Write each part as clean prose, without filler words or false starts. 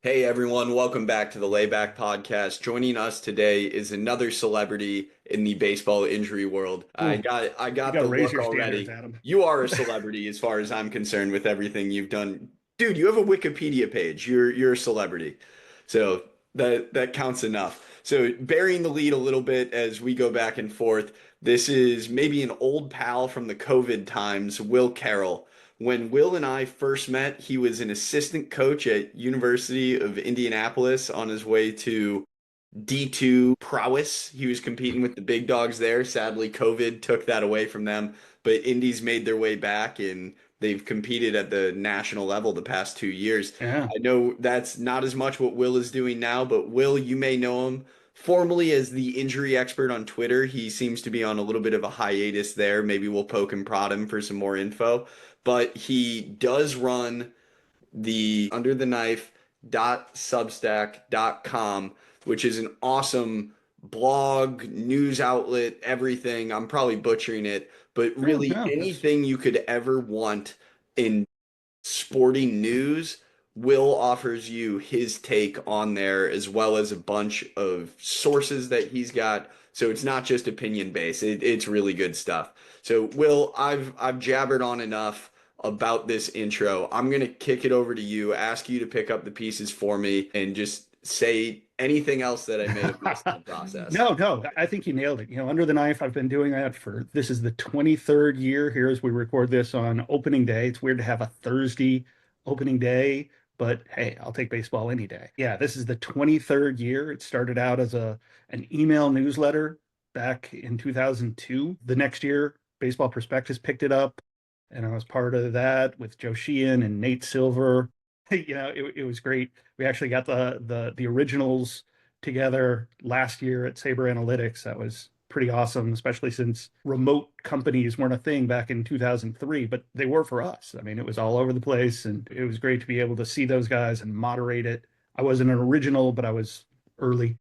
Hey everyone, welcome back to the Layback Podcast. Joining us today is another celebrity in the baseball injury world. I Ooh, got I you got got the to raise look your standards, already. Adam. You are a celebrity as far as I'm concerned with everything you've done. Dude, you have a Wikipedia page. You're a celebrity. So that counts enough. So burying the lead a little bit as we go back and forth. This is maybe an old pal from the COVID times, Will Carroll. When Will and I first met, he was an assistant coach at University of Indianapolis on his way to D2 prowess. He was competing with the big dogs there. Sadly, COVID took that away from them, but Indies made their way back and they've competed at the national level the past 2 years. Yeah. I know that's not as much what Will is doing now, but Will, you may know him formerly as the injury expert on Twitter. He seems to be on a little bit of a hiatus there. Maybe we'll poke and prod him for some more info, but he does run the undertheknife.substack.com, which is an awesome blog, news outlet, everything. I'm probably butchering it, but No, really no, that's anything you could ever want in sporting news, Will offers you his take on there as well as a bunch of sources that he's got. So it's not just opinion based. It's really good stuff. So Will, I've jabbered on enough about this intro. I'm gonna kick it over to you, ask you to pick up the pieces for me, and just say anything else that I may have missed in the process. no, no. I think you nailed it. Under the knife, I've been doing that for this is the 23rd year here as we record this on opening day. It's weird to have a Thursday opening day, but hey, I'll take baseball any day. Yeah, this is the 23rd year. It started out as an email newsletter back in 2002. The next year, Baseball Prospectus picked it up, and I was part of that with Joe Sheehan and Nate Silver. It was great. We actually got the originals together last year at Saber Analytics. That was pretty awesome, especially since remote companies weren't a thing back in 2003, but they were for us. I mean, it was all over the place, and it was great to be able to see those guys and moderate it. I wasn't an original, but I was early.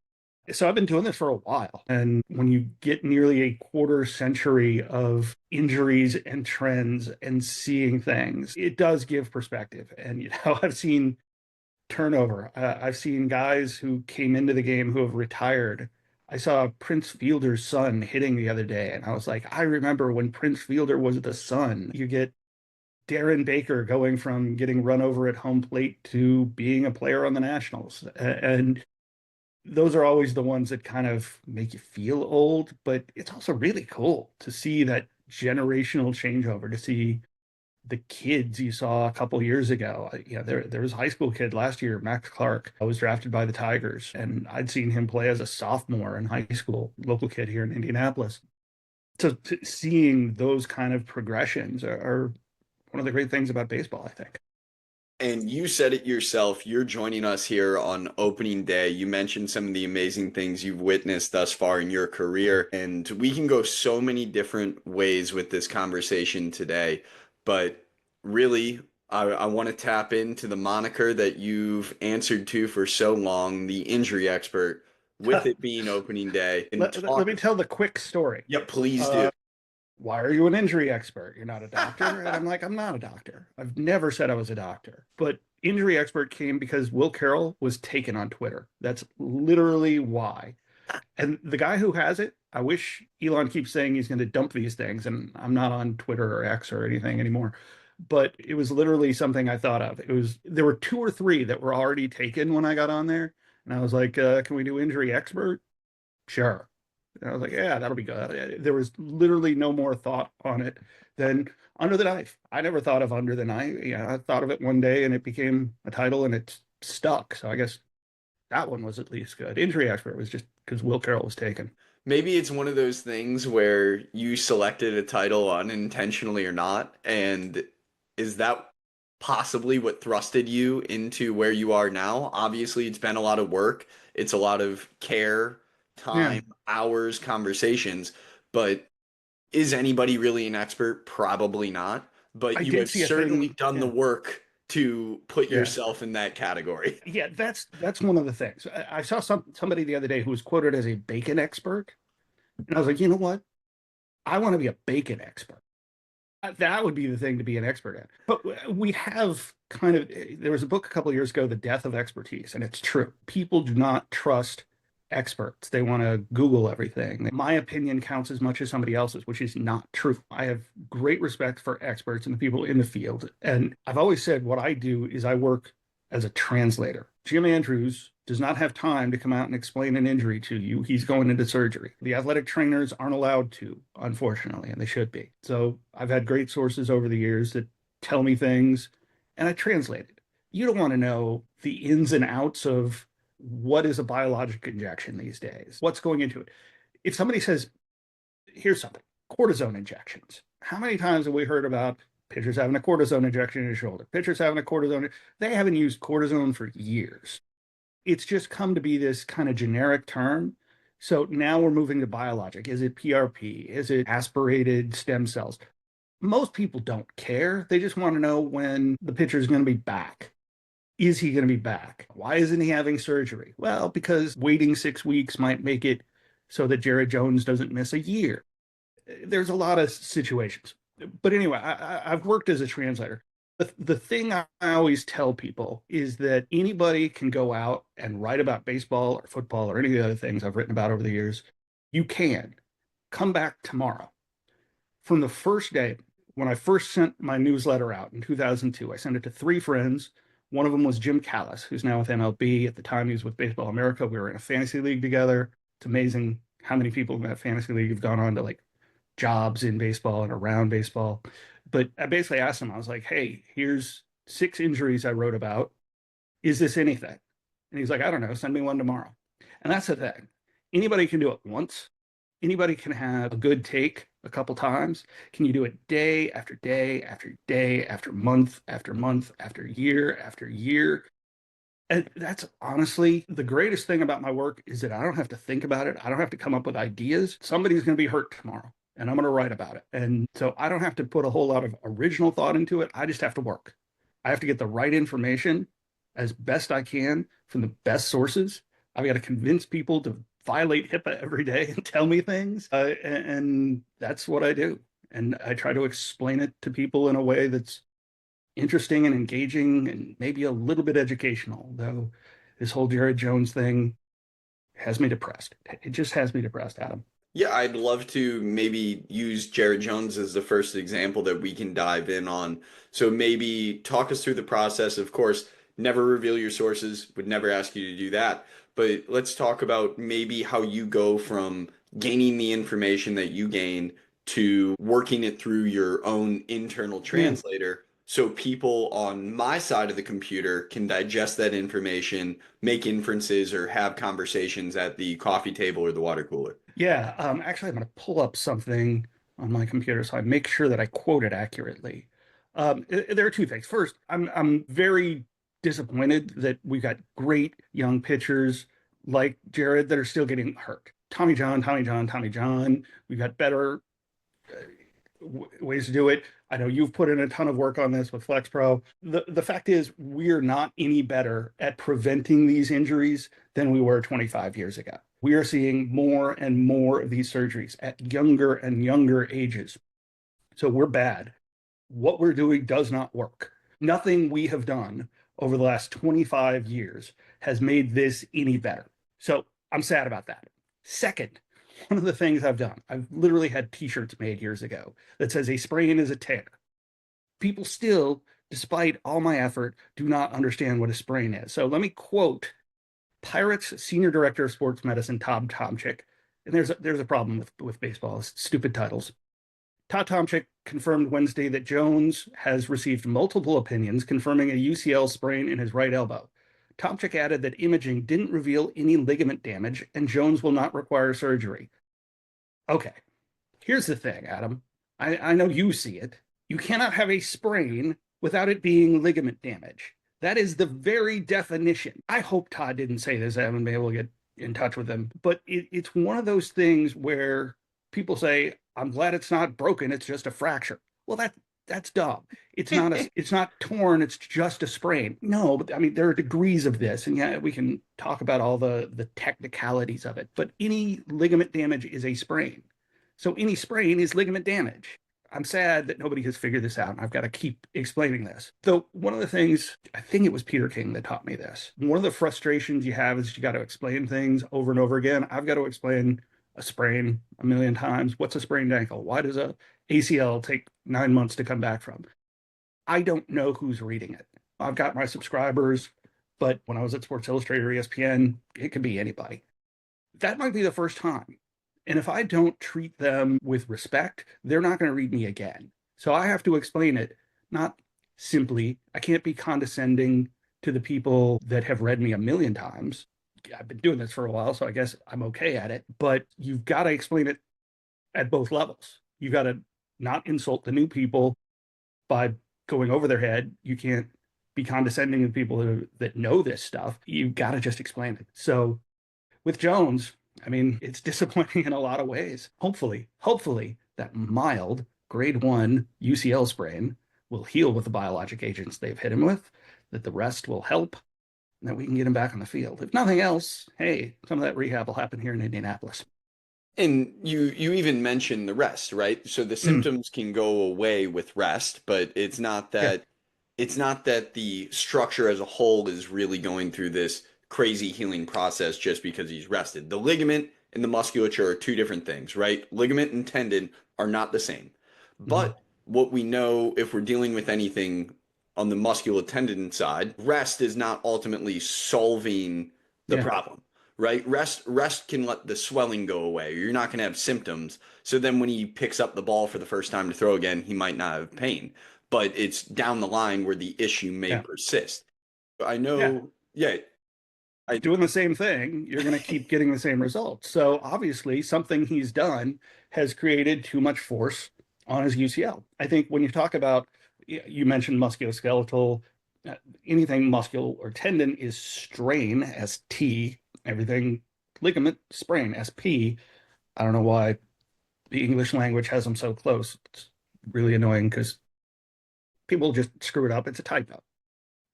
So I've been doing this for a while. And when you get nearly a quarter century of injuries and trends and seeing things, it does give perspective. And, I've seen turnover. I've seen guys who came into the game who have retired. I saw Prince Fielder's son hitting the other day, and I was like, I remember when Prince Fielder was the son. You get Darren Baker going from getting run over at home plate to being a player on the Nationals. And those are always the ones that kind of make you feel old, but it's also really cool to see that generational changeover, to see the kids you saw a couple years ago. There was a high school kid last year, Max Clark, was drafted by the Tigers, and I'd seen him play as a sophomore in high school, local kid here in Indianapolis. So seeing those kind of progressions are one of the great things about baseball, I think. And you said it yourself. You're joining us here on opening day. You mentioned some of the amazing things you've witnessed thus far in your career. And we can go so many different ways with this conversation today. But really, I want to tap into the moniker that you've answered to for so long, the injury expert, with it being opening day. And Let talk. me tell the quick story. Yeah, please do. Uh, why are you an injury expert? You're not a doctor. And I'm like, I'm not a doctor. I've never said I was a doctor. But injury expert came because Will Carroll was taken on Twitter. That's literally why. And the guy who has it, I wish Elon keeps saying he's going to dump these things. And I'm not on Twitter or X or anything anymore. But it was literally something I thought of. There were two or three that were already taken when I got on there. And I was like, can we do injury expert? Sure. And I was like, yeah, that'll be good. There was literally no more thought on it than Under the Knife. I never thought of Under the Knife. Yeah, I thought of it one day and it became a title and it stuck. So I guess that one was at least good. Injury expert was just because Will Carroll was taken. Maybe it's one of those things where you selected a title unintentionally or not, and is that possibly what thrusted you into where you are now? Obviously, it's been a lot of work, it's a lot of care, Yeah, time, hours, conversations, but is anybody really an expert? Probably not, but I you did have see a certainly thing. done the Yeah, work to put yeah, yourself in that category. yeah. That's one of the things. I saw somebody the other day who was quoted as a bacon expert, and I was like, you know what? I want to be a bacon expert. That would be the thing to be an expert at. But we have kind of, there was a book a couple of years ago, The Death of Expertise, and it's true. People do not trust experts. They want to Google everything. My opinion counts as much as somebody else's, which is not true. I have great respect for experts and the people in the field. And I've always said what I do is I work as a translator. Jim Andrews does not have time to come out and explain an injury to you. He's going into surgery. The athletic trainers aren't allowed to, unfortunately, and they should be. So I've had great sources over the years that tell me things, and I translate it. You don't want to know the ins and outs of what is a biologic injection these days, what's going into it. If somebody says, here's something, cortisone injections, how many times have we heard about pitchers having a cortisone injection in his shoulder, pitchers having a cortisone? They haven't used cortisone for years. It's just come to be this kind of generic term. So now we're moving to biologic. Is it PRP? Is it aspirated stem cells? Most people don't care. They just want to know when the pitcher is going to be back. Is he going to be back? Why isn't he having surgery? Well, because waiting 6 weeks might make it so that Jared Jones doesn't miss a year. There's a lot of situations. But anyway, I've worked as a translator. The thing I always tell people is that anybody can go out and write about baseball or football or any of the other things I've written about over the years. You can come back tomorrow. From the first day, when I first sent my newsletter out in 2002, I sent it to 3 friends. One of them was Jim Callis, who's now with MLB. At the time, he was with Baseball America. We were in a fantasy league together. It's amazing how many people in that fantasy league have gone on to like jobs in baseball and around baseball. But I basically asked him, I was like, hey, here's 6 injuries I wrote about. Is this anything? And he's like, I don't know. Send me one tomorrow. And that's the thing. Anybody can do it once. Anybody can have a good take a couple times. Can you do it day after day after day after month after month after year? And that's honestly the greatest thing about my work is that I don't have to think about it. I don't have to come up with ideas. Somebody's going to be hurt tomorrow and I'm going to write about it. And so I don't have to put a whole lot of original thought into it. I just have to work. I have to get the right information as best I can from the best sources. I've got to convince people to violate HIPAA every day and tell me things. And that's what I do. And I try to explain it to people in a way that's interesting and engaging and maybe a little bit educational, though this whole Jared Jones thing has me depressed. It just has me depressed, Adam. Yeah, I'd love to maybe use Jared Jones as the first example that we can dive in on. So maybe talk us through the process. Of course, never reveal your sources, would never ask you to do that. But let's talk about maybe how you go from gaining the information that you gain to working it through your own internal Yeah. translator. So people on my side of the computer can digest that information, make inferences, or have conversations at the coffee table or the water cooler. Yeah. Actually, I'm going to pull up something on my computer so I make sure that I quote it accurately. There are 2 things. First, I'm very disappointed that we've got great young pitchers like Jared that are still getting hurt. Tommy John, Tommy John, Tommy John. We've got better ways to do it. I know you've put in a ton of work on this with FlexPro. The fact is, we're not any better at preventing these injuries than we were 25 years ago. We are seeing more and more of these surgeries at younger and younger ages. So we're bad. What we're doing does not work. Nothing we have done over the last 25 years has made this any better. So I'm sad about that. Second, one of the things I've done, I've literally had t-shirts made years ago that says a sprain is a tear. People still, despite all my effort, do not understand what a sprain is. So let me quote Pirates Senior Director of Sports Medicine, Todd Tomczyk. And there's a problem with baseball, stupid titles. Todd Tomczyk confirmed Wednesday that Jones has received multiple opinions confirming a UCL sprain in his right elbow. Tomczyk added that imaging didn't reveal any ligament damage and Jones will not require surgery. Okay, here's the thing, Adam. I know you see it. You cannot have a sprain without it being ligament damage. That is the very definition. I hope Todd didn't say this. I haven't been able to get in touch with him. But it's one of those things where people say, I'm glad it's not broken. It's just a fracture. Well, that's dumb. It's not torn. It's just a sprain. No, but I mean, there are degrees of this. And yeah, we can talk about all the technicalities of it. But any ligament damage is a sprain. So any sprain is ligament damage. I'm sad that nobody has figured this out, and I've got to keep explaining this. So one of the things, I think it was Peter King that taught me this. One of the frustrations you have is you got to explain things over and over again. I've got to explain a sprain a million times. What's a sprained ankle? Why does a ACL take 9 months to come back from? I don't know who's reading it. I've got my subscribers, but when I was at Sports Illustrated or ESPN, it could be anybody. That might be the first time. And if I don't treat them with respect, they're not going to read me again. So I have to explain it, not simply, I can't be condescending to the people that have read me a million times. I've been doing this for a while, so I guess I'm okay at it. But you've got to explain it at both levels. You've got to not insult the new people by going over their head. You can't be condescending to people that know this stuff. You've got to just explain it. So with Jones, I mean, it's disappointing in a lot of ways. Hopefully, that mild grade 1 UCL sprain will heal with the biologic agents they've hit him with, that the rest will help, and that we can get him back on the field. If nothing else, hey, some of that rehab will happen here in Indianapolis. And you even mentioned the rest, right? So the Mm, symptoms can go away with rest, but yeah, it's not that the structure as a whole is really going through this crazy healing process just because he's rested. The ligament and the musculature are two different things, right? Ligament and tendon are not the same. mhm, But what we know if we're dealing with anything on the muscular tendon side, rest is not ultimately solving the yeah, problem, right? Rest can let the swelling go away. You're not going to have symptoms. So then when he picks up the ball for the first time to throw again, he might not have pain, but it's down the line where the issue may yeah, persist. I yeah. know, yeah, I Doing the same thing, you're going to keep getting the same results. So obviously, something he's done has created too much force on his UCL. I think when you talk about, you mentioned musculoskeletal, uh, anything muscular or tendon is strain, ST, everything ligament, sprain, SP. I don't know why the English language has them so close. It's really annoying because people just screw it up. It's a typo.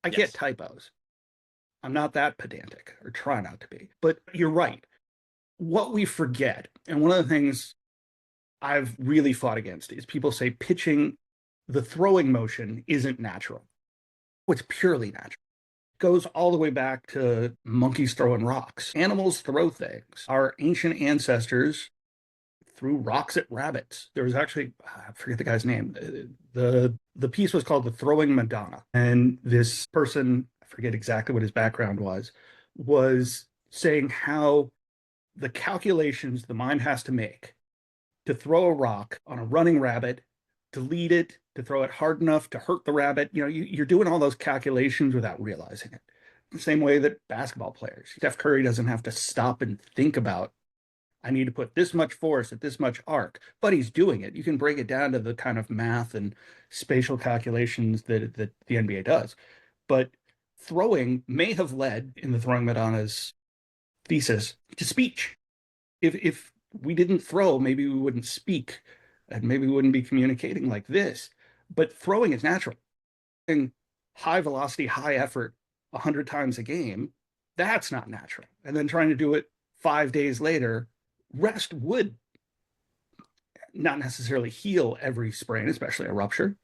I get yes. typos. I'm not that pedantic or try not to be, but you're right. What we forget, and one of the things I've really fought against is people say pitching, the throwing motion isn't natural. It's purely natural. It goes all the way back to monkeys throwing rocks. Animals throw things. Our ancient ancestors threw rocks at rabbits. There was actually, I forget the guy's name. The piece was called The Throwing Madonna. And this person, I forget exactly what his background was saying how the calculations the mind has to make to throw a rock on a running rabbit, to lead it, to throw it hard enough to hurt the rabbit. You're doing all those calculations without realizing it. The same way that basketball players, Steph Curry doesn't have to stop and think about, I need to put this much force at this much arc, but he's doing it. You can break it down to the kind of math and spatial calculations that the NBA does. But throwing may have led in the Throwing Madonna's thesis to speech. If we didn't throw, maybe we wouldn't speak and maybe we wouldn't be communicating like this. But throwing is natural. And high velocity, high effort 100 times a game, that's not natural. And then trying to do it 5 days later, rest would not necessarily heal every sprain, especially a rupture.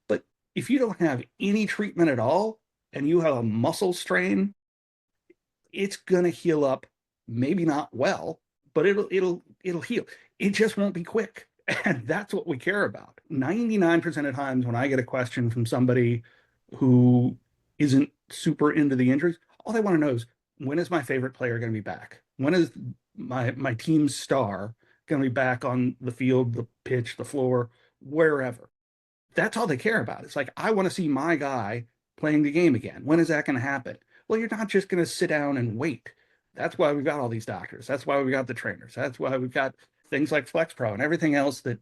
But if you don't have any treatment at all and you have a muscle strain, it's going to heal up, maybe not well, but it'll heal. It just won't be quick. And that's what we care about. 99% of times when I get a question from somebody who isn't super into the injuries, all they want to know is, when is my favorite player going to be back? When is my team's star going to be back on the field, the pitch, the floor, wherever? That's all they care about. It's like, I want to see my guy playing the game again. When is that going to happen? Well, you're not just going to sit down and wait. That's why we've got all these doctors. That's why we got the trainers. That's why we've got things like FlexPro and everything else that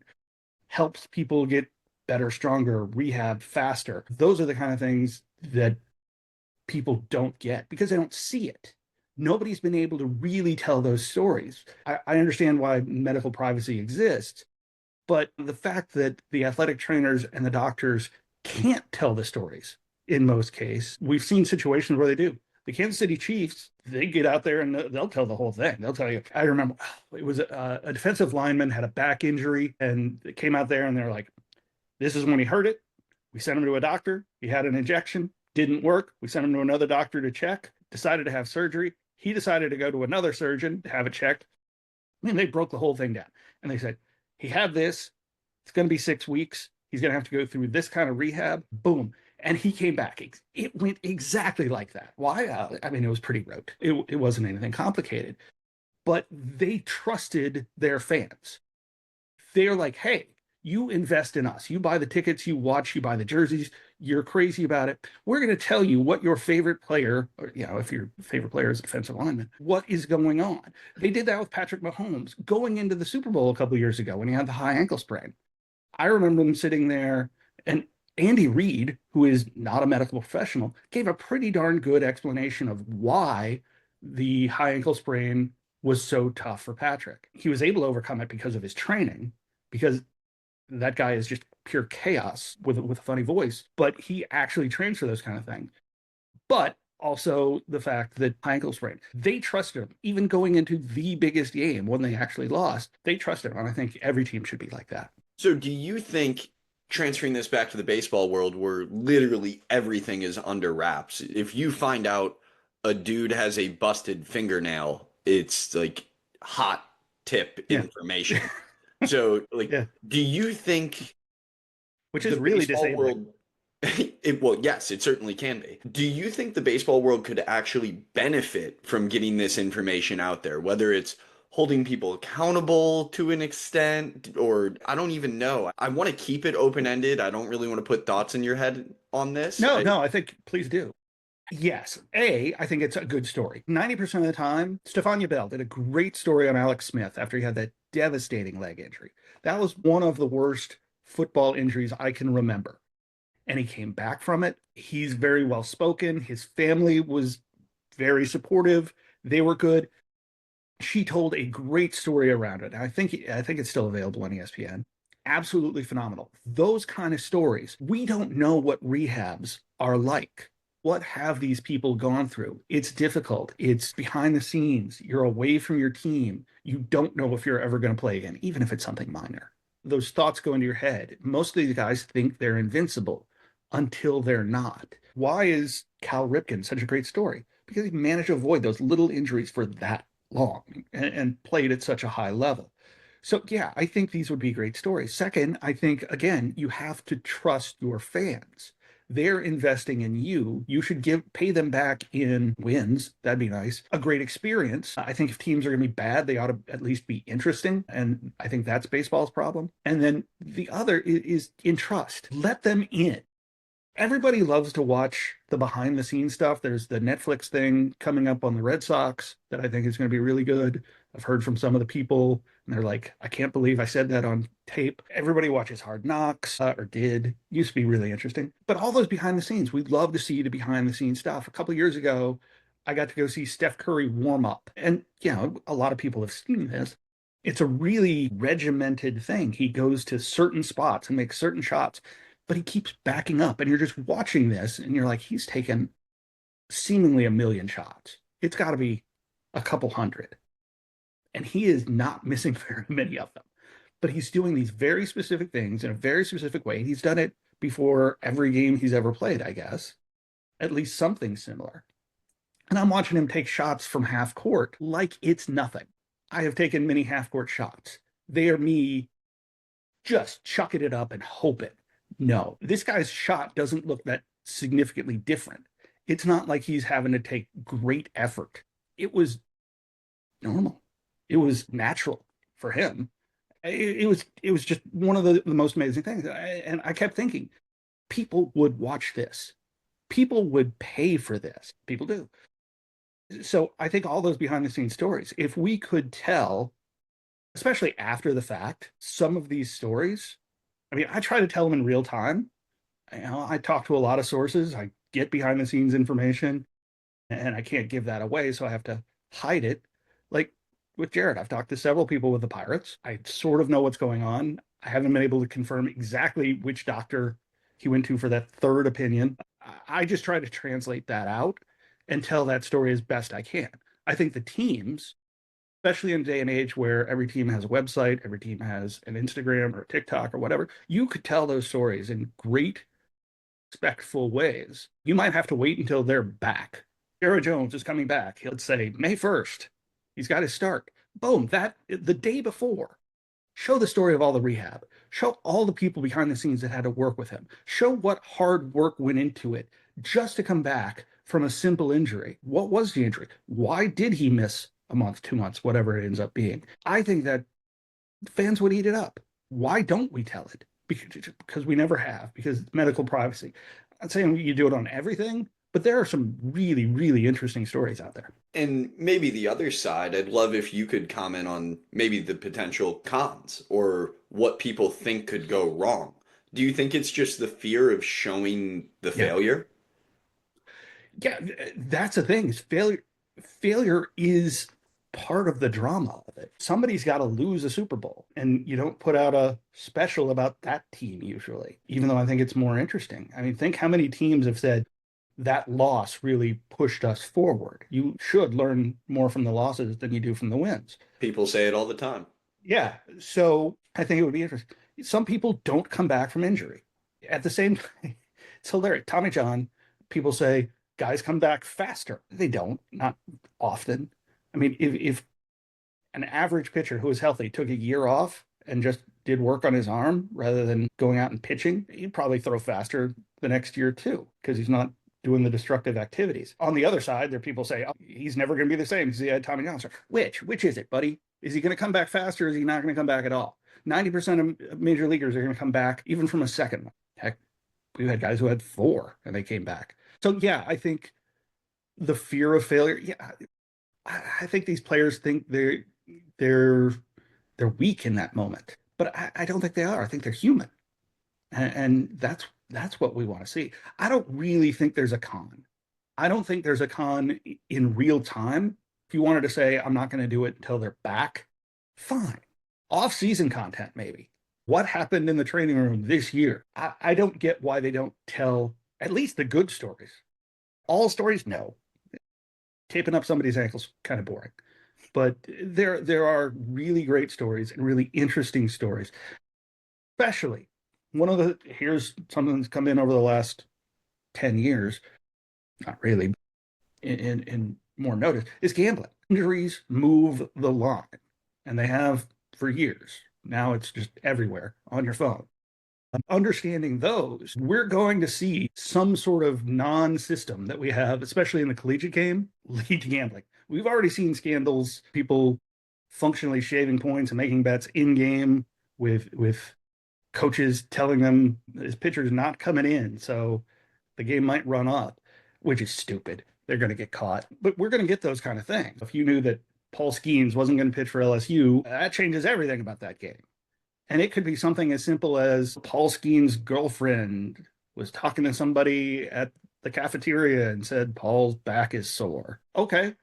helps people get better, stronger, rehab faster. Those are the kind of things that people don't get because they don't see it. Nobody's been able to really tell those stories. I understand why medical privacy exists, but the fact that the athletic trainers and the doctors can't tell the stories in most cases, we've seen situations where they do. The Kansas City Chiefs, they get out there and they'll tell the whole thing. They'll tell you. I remember it was a defensive lineman had a back injury and it came out there and they're like, This is when he hurt it. We sent him to a doctor. He had an injection, didn't work. We sent him to another doctor to check, decided to have surgery. He decided to go to another surgeon to have it checked. I mean, they broke the whole thing down. And they said, he had this. It's going to be 6 weeks. He's going to have to go through this kind of rehab. Boom. And he came back. It went exactly like that. Why? I mean, it was pretty rote. It wasn't anything complicated. But they trusted their fans. They're like, hey, you invest in us. You buy the tickets, you watch, you buy the jerseys, you're crazy about it. We're going to tell you what your favorite player, or, if your favorite player is a defensive lineman, what is going on. They did that with Patrick Mahomes going into the Super Bowl a couple of years ago when he had the high ankle sprain. I remember him sitting there, and Andy Reid, who is not a medical professional, gave a pretty darn good explanation of why the high ankle sprain was so tough for Patrick. He was able to overcome it because of his training, because that guy is just pure chaos with a funny voice, but he actually trains for those kind of things. But also the fact that high ankle sprain, they trusted him, even going into the biggest game when they actually lost. They trusted him, and I think every team should be like that. So do you think, transferring this back to the baseball world where literally everything is under wraps, if you find out a dude has a busted fingernail, it's like hot tip Yeah. information. So, like, Yeah. do you think Which is the really baseball disabling. world, well, yes, it certainly can be. Do you think the baseball world could actually benefit from getting this information out there, whether it's holding people accountable to an extent, or I don't even know. I want to keep it open-ended. I don't really want to put thoughts in your head on this. No, I think please do. Yes. I think it's a good story. 90% of the time, Stephania Bell did a great story on Alex Smith after he had that devastating leg injury. That was one of the worst football injuries I can remember. And he came back from it. He's very well spoken. His family was very supportive. They were good. She told a great story around it. I think it's still available on ESPN. Absolutely phenomenal. Those kind of stories. We don't know what rehabs are like. What have these people gone through? It's difficult. It's behind the scenes. You're away from your team. You don't know if you're ever going to play again, even if it's something minor. Those thoughts go into your head. Most of these guys think they're invincible until they're not. Why is Cal Ripken such a great story? Because he managed to avoid those little injuries for that long and played at such a high level. So yeah, I think these would be great stories. Second, I think again, you have to trust your fans. They're investing in you. You should pay them back in wins. That'd be nice. A great experience. I think if teams are going to be bad, they ought to at least be interesting. And I think that's baseball's problem. And then the other is in trust. Let them in. Everybody loves to watch the behind the scenes stuff. There's the Netflix thing coming up on the Red Sox that I think is going to be really good. I've heard from some of the people, and they're like, I can't believe I said that on tape. Everybody watches Hard Knocks, or did. Used to be really interesting. But all those behind the scenes, we'd love to see the behind the scenes stuff. A couple of years ago, I got to go see Steph Curry warm up. And, a lot of people have seen this. It's a really regimented thing. He goes to certain spots and makes certain shots, but he keeps backing up, and you're just watching this and you're like, he's taken seemingly a million shots. It's got to be a couple hundred, and he is not missing very many of them, but he's doing these very specific things in a very specific way. He's done it before every game he's ever played, I guess, at least something similar. And I'm watching him take shots from half court like it's nothing. I have taken many half court shots. They are me just chucking it up and hoping. No, this guy's shot doesn't look that significantly different. It's not like he's having to take great effort. It was normal. It was natural for him. It was just one of the most amazing things. And I kept thinking, people would watch this. People would pay for this. People do. So I think all those behind the scenes stories, if we could tell, especially after the fact, some of these stories, I mean, I try to tell them in real time. I talk to a lot of sources. I get behind the scenes information, and I can't give that away, so I have to hide it. Like with Jared, I've talked to several people with the Pirates. I sort of know what's going on. I haven't been able to confirm exactly which doctor he went to for that third opinion. I just try to translate that out and tell that story as best I can. I think the teams especially in a day and age where every team has a website, every team has an Instagram or a TikTok or whatever. You could tell those stories in great, respectful ways. You might have to wait until they're back. Jared Jones is coming back. He'll say May 1st. He's got his start. Boom, that the day before. Show the story of all the rehab. Show all the people behind the scenes that had to work with him. Show what hard work went into it just to come back from a simple injury. What was the injury? Why did he miss a month, 2 months, whatever it ends up being? I think that fans would eat it up. Why don't we tell it? Because we never have, because medical privacy. I'm not saying you do it on everything, but there are some really, really interesting stories out there. And maybe the other side, I'd love if you could comment on maybe the potential cons or what people think could go wrong. Do you think it's just the fear of showing the Yeah. failure? Yeah, that's the thing. Is failure is part of the drama of it. Somebody's got to lose a Super Bowl, and you don't put out a special about that team usually, even though I think it's more interesting. I mean, think how many teams have said that loss really pushed us forward. You should learn more from the losses than you do from the wins. People say it all the time. Yeah, so I think it would be interesting. Some people don't come back from injury. At the same time, it's hilarious. Tommy John, people say guys come back faster. They don't, not often. I mean, if an average pitcher who was healthy took a year off and just did work on his arm rather than going out and pitching, he'd probably throw faster the next year too, because he's not doing the destructive activities. On the other side, there are people say, oh, he's never going to be the same because he had Tommy John. Which is it, buddy? Is he going to come back faster or is he not going to come back at all? 90% of major leaguers are going to come back even from a second one. Heck, we've had guys who had four and they came back. So yeah, I think the fear of failure, yeah, I think these players think they're weak in that moment, but I don't think they are. I think they're human, and that's what we want to see. I don't really think there's a con. I don't think there's a con in real time. If you wanted to say I'm not going to do it until they're back, fine. Off-season content maybe. What happened in the training room this year? I don't get why they don't tell at least the good stories. All stories, no. Taping up somebody's ankles kind of boring, but there are really great stories and really interesting stories. Especially here's something that's come in over the last 10 years, not really in more notice, is gambling. Injuries move the line, and they have for years. Now it's just everywhere on your phone. Understanding those, we're going to see some sort of non-system that we have, especially in the collegiate game, lead to gambling. We've already seen scandals, people functionally shaving points and making bets in game with coaches telling them this pitcher's not coming in, so the game might run up, which is stupid. They're going to get caught. But we're going to get those kind of things. If you knew that Paul Skeens wasn't going to pitch for LSU, that changes everything about that game. And it could be something as simple as Paul Skeens' girlfriend was talking to somebody at the cafeteria and said, Paul's back is sore. Okay,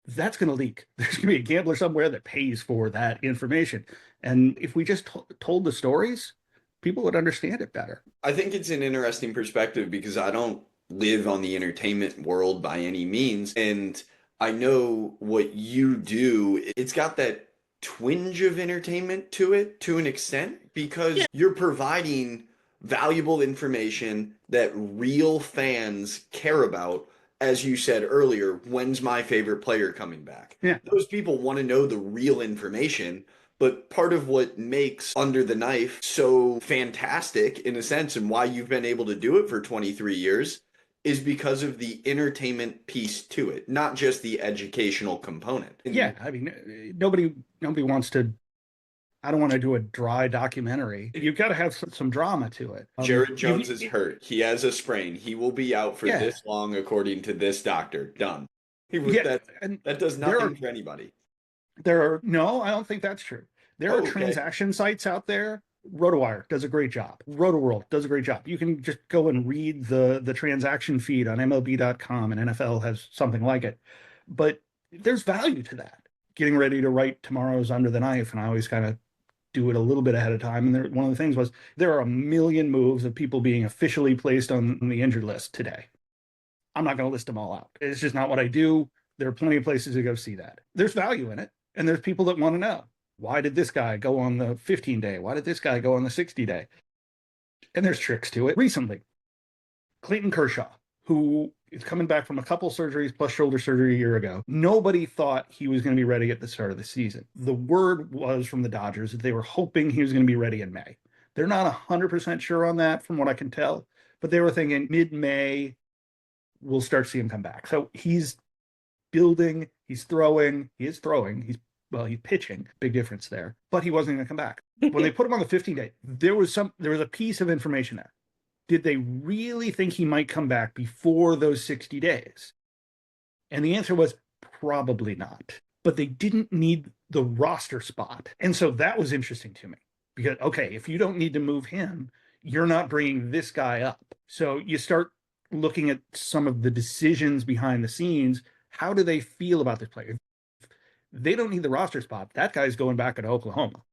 that's going to leak. There's going to be a gambler somewhere that pays for that information. And if we just told the stories, people would understand it better. I think it's an interesting perspective because I don't live on the entertainment world by any means. And I know what you do, it's got that twinge of entertainment to it to an extent because you're providing valuable information that real fans care about. As you said earlier, when's my favorite player coming back? Yeah. Those people want to know the real information. But part of what makes Under the Knife so fantastic, in a sense, and why you've been able to do it for 23 years, is because of the entertainment piece to it, not just the educational component. Yeah, I mean, nobody wants to. I don't want to do a dry documentary. You've got to have some drama to it. Jared Jones is hurt. He has a sprain. He will be out for this long, according to this doctor. Done. That does nothing for anybody. No, I don't think that's true. There are transaction sites out there. RotoWire does a great job. RotoWorld does a great job. You can just go and read the transaction feed on MLB.com, and NFL has something like it. But there's value to that. Getting ready to write tomorrow's Under the Knife, and I always kind of do it a little bit ahead of time. And one of the things was there are a million moves of people being officially placed on the injured list today. I'm not going to list them all out. It's just not what I do. There are plenty of places to go see that. There's value in it. And there's people that want to know, why did this guy go on the 15 day? Why did this guy go on the 60 day? And there's tricks to it. Recently, Clayton Kershaw, who is coming back from a couple surgeries plus shoulder surgery a year ago. Nobody thought he was going to be ready at the start of the season. The word was from the Dodgers that they were hoping he was going to be ready in May. They're not 100% sure on that from what I can tell, but they were thinking mid-May, we'll start seeing him come back. So he's building, he's throwing, he's pitching, big difference there, but he wasn't going to come back. When they put him on the 15 day, there was a piece of information there. Did they really think he might come back before those 60 days? And the answer was probably not. But they didn't need the roster spot. And so that was interesting to me because, okay, if you don't need to move him, you're not bringing this guy up. So you start looking at some of the decisions behind the scenes. How do they feel about this player? If they don't need the roster spot, that guy's going back to Oklahoma.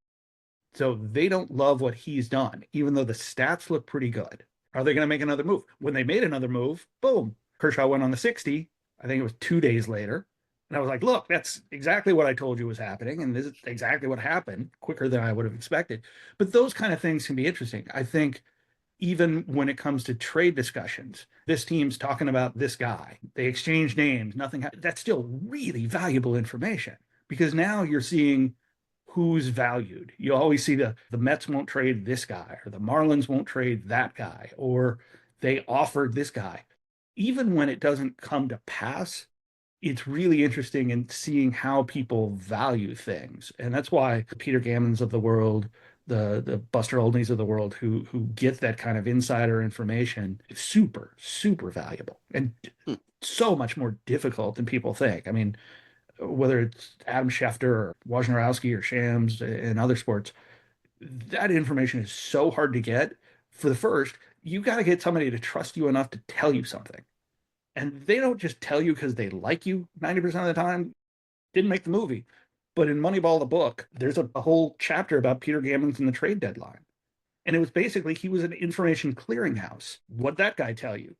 So they don't love what he's done, even though the stats look pretty good. Are they going to make another move? When they made another move, boom, Kershaw went on the 60. I think it was 2 days later. And I was like, look, that's exactly what I told you was happening. And this is exactly what happened, quicker than I would have expected. But those kind of things can be interesting. I think even when it comes to trade discussions, this team's talking about this guy. They exchange names, nothing. That's still really valuable information because now you're seeing who's valued. You always see the Mets won't trade this guy, or the Marlins won't trade that guy, or they offered this guy. Even when it doesn't come to pass, it's really interesting in seeing how people value things. And that's why the Peter Gammons of the world, the Buster Olneys of the world who get that kind of insider information is super, super valuable and so much more difficult than people think. I mean, whether it's Adam Schefter or Wojnarowski or Shams and other sports, that information is so hard to get. For the first, you got to get somebody to trust you enough to tell you something. And they don't just tell you because they like you 90% of the time. Didn't make the movie. But in Moneyball, the book, there's a whole chapter about Peter Gammons and the trade deadline. And it was basically he was an information clearinghouse. What'd that guy tell you?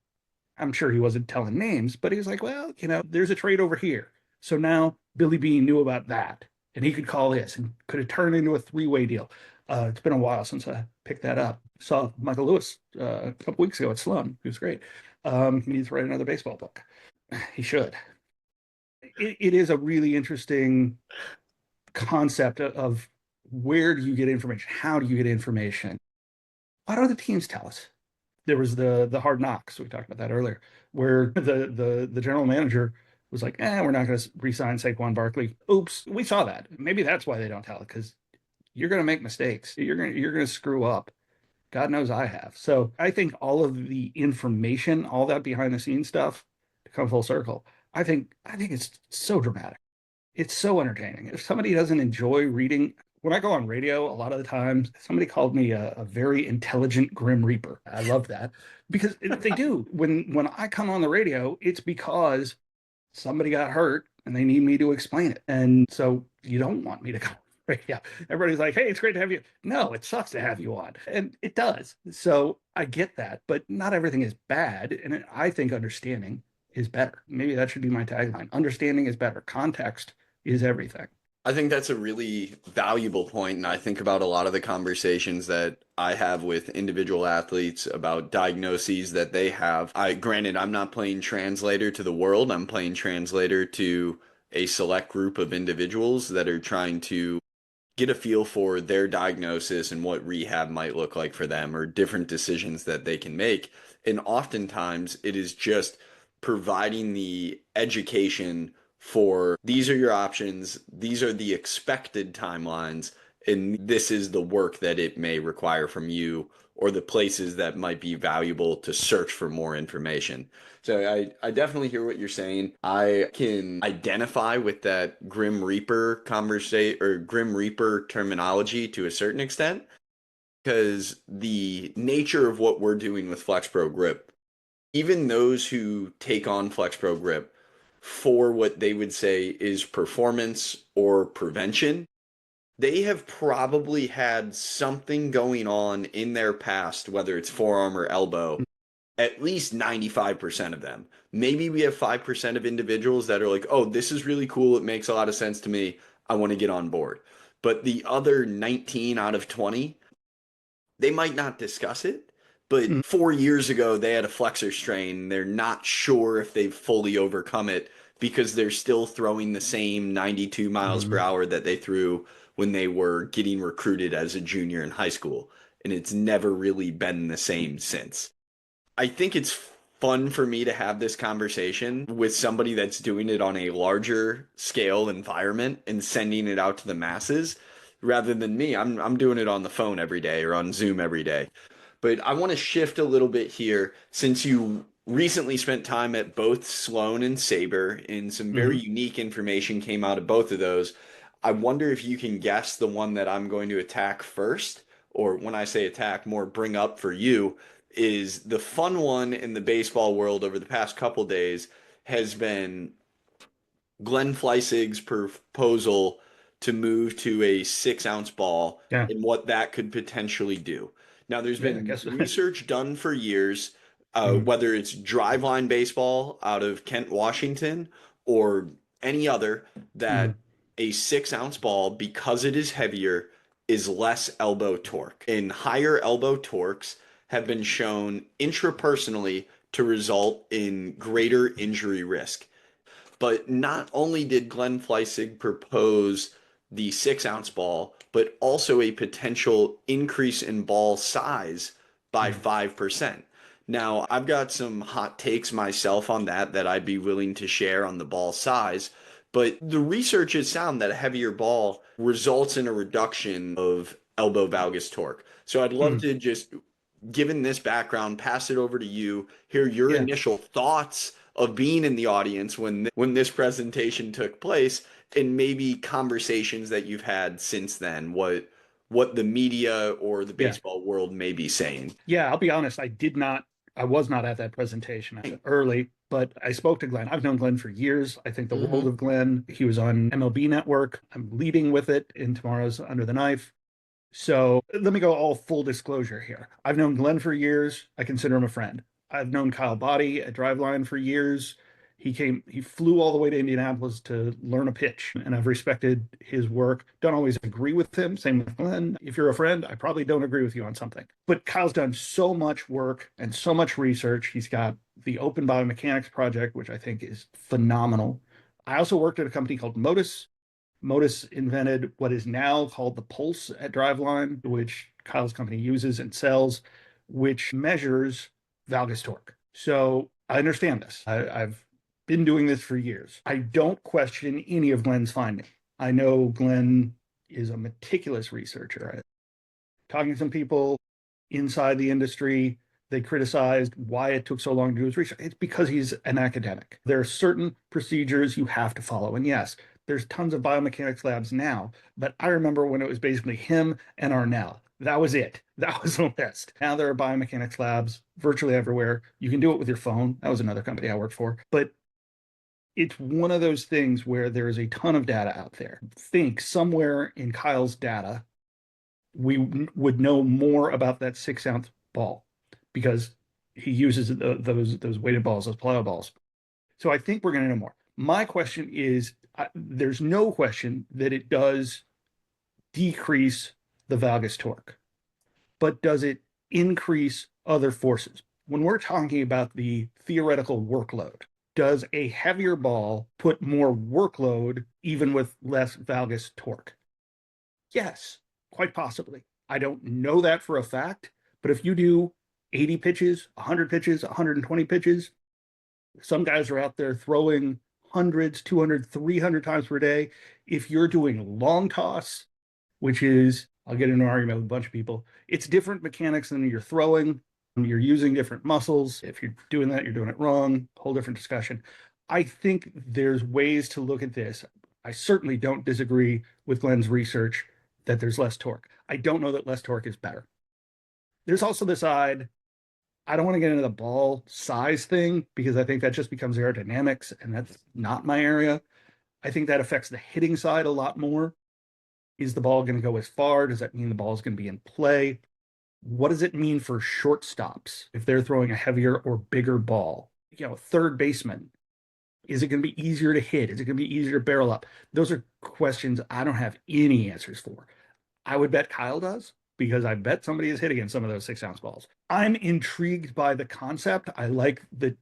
I'm sure he wasn't telling names, but he was like, well, there's a trade over here. So now Billy Beane knew about that and he could call this and could have turned into a three-way deal. It's been a while since I picked that up. Saw Michael Lewis a couple weeks ago at Sloan. He was great. He needs to write another baseball book. He should. It is a really interesting concept of where do you get information? How do you get information? Why don't the teams tell us? There was the Hard Knocks. We talked about that earlier, where the general manager was like, we're not going to re-sign Saquon Barkley. Oops, we saw that. Maybe that's why they don't tell it, because you're going to make mistakes. You're going to screw up. God knows I have. So I think all of the information, all that behind the scenes stuff, to come full circle, I think it's so dramatic. It's so entertaining. If somebody doesn't enjoy reading, when I go on radio, a lot of the times somebody called me a very intelligent Grim Reaper. I love that because they do. When I come on the radio, it's because somebody got hurt and they need me to explain it. And so you don't want me to go on radio. Everybody's like, hey, it's great to have you. No, it sucks to have you on. And it does. So I get that, but not everything is bad. And I think understanding is better. Maybe that should be my tagline. Understanding is better. Context is everything. I think that's a really valuable point, and I think about a lot of the conversations that I have with individual athletes about diagnoses that they have. Granted, I'm not playing translator to the world. I'm playing translator to a select group of individuals that are trying to get a feel for their diagnosis and what rehab might look like for them or different decisions that they can make. And oftentimes it is just providing the education for these are your options, these are the expected timelines, and this is the work that it may require from you or the places that might be valuable to search for more information. So I definitely hear what you're saying. I can identify with that Grim Reaper conversation or Grim Reaper terminology to a certain extent because the nature of what we're doing with FlexPro Grip, even those who take on FlexPro Grip for what they would say is performance or prevention, they have probably had something going on in their past, whether it's forearm or elbow, at least 95% of them. Maybe we have 5% of individuals that are like, oh, this is really cool. It makes a lot of sense to me. I want to get on board. But the other 19 out of 20, they might not discuss it, Mm, but 4 years ago they had a flexor strain. They're not sure if they've fully overcome it because they're still throwing the same 92 miles per mm, hour that they threw when they were getting recruited as a junior in high school. And it's never really been the same since. I think it's fun for me to have this conversation with somebody that's doing it on a larger scale environment and sending it out to the masses rather than me. I'm doing it on the phone every day or on Zoom every day. But I want to shift a little bit here since you recently spent time at both Sloan and Sabre and some very mhm. unique information came out of both of those. I wonder if you can guess the one that I'm going to attack first, or when I say attack, more bring up for you is the fun one in the baseball world over the past couple days has been Glenn Fleisig's proposal to move to a 6 ounce ball Yeah, and what that could potentially do. Now, there's yeah, I been guess. research done for years, Mm, whether it's driveline baseball out of Kent, Washington, or any other, that mm, a 6 ounce ball, because it is heavier, is less elbow torque. And higher elbow torques have been shown intrapersonally to result in greater injury risk. But not only did Glenn Fleisig propose the 6 ounce ball, but also a potential increase in ball size by mm, 5%. Now, I've got some hot takes myself on that I'd be willing to share on the ball size, but the research has found that a heavier ball results in a reduction of elbow valgus torque. So I'd love mm. to just, given this background, pass it over to you, hear your Yeah, initial thoughts of being in the audience when this presentation took place and maybe conversations that you've had since then, what the media or the yeah, baseball world may be saying. yeah. I'll be honest. I was not at that presentation. I was early, but I spoke to Glenn. I've known Glenn for years. I think the world Hmm. of Glenn. He was on MLB Network. I'm leading with it in tomorrow's Under the Knife. So let me go all full disclosure here. I've known Glenn for years. I consider him a friend. I've known Kyle Body at Driveline for years. He flew all the way to Indianapolis to learn a pitch, and I've respected his work. Don't always agree with him. Same with Glenn. If you're a friend, I probably don't agree with you on something. But Kyle's done so much work and so much research. He's got the Open Biomechanics project, which I think is phenomenal. I also worked at a company called Modus. Modus invented what is now called the Pulse at Driveline, which Kyle's company uses and sells, which measures valgus torque. So I understand this. I've been doing this for years. I don't question any of Glenn's findings. I know Glenn is a meticulous researcher. Talking to some people inside the industry, they criticized why it took so long to do his research. It's because he's an academic. There are certain procedures you have to follow. And yes, there's tons of biomechanics labs now, but I remember when it was basically him and Arnell. That was it. That was the list. Now there are biomechanics labs virtually everywhere. You can do it with your phone. That was another company I worked for. But it's one of those things where there is a ton of data out there. Think somewhere in Kyle's data, we would know more about that 6 ounce ball because he uses those weighted balls, those plyo balls. So I think we're going to know more. My question is, there's no question that it does decrease the valgus torque, but does it increase other forces? When we're talking about the theoretical workload, does a heavier ball put more workload even with less valgus torque? Yes, quite possibly. I don't know that for a fact, but if you do 80 pitches, 100 pitches, 120 pitches, some guys are out there throwing hundreds, 200, 300 times per day. If you're doing long toss, which is, I'll get into an argument with a bunch of people, it's different mechanics than you're throwing. You're using different muscles. If you're doing that, you're doing it wrong. Whole different discussion. I think there's ways to look at this. I certainly don't disagree with Glenn's research that there's less torque. I don't know that less torque is better. There's also the side, I don't want to get into the ball size thing because I think that just becomes aerodynamics, and that's not my area. I think that affects the hitting side a lot more. Is the ball going to go as far? Does that mean the ball is going to be in play? What does it mean for shortstops if they're throwing a heavier or bigger ball? Third baseman, Is it going to be easier to hit? Is it going to be easier to barrel up? Those are questions I don't have any answers for. I would bet Kyle does because I bet somebody is hitting in some of those 6 ounce balls. I'm intrigued by the concept. I like that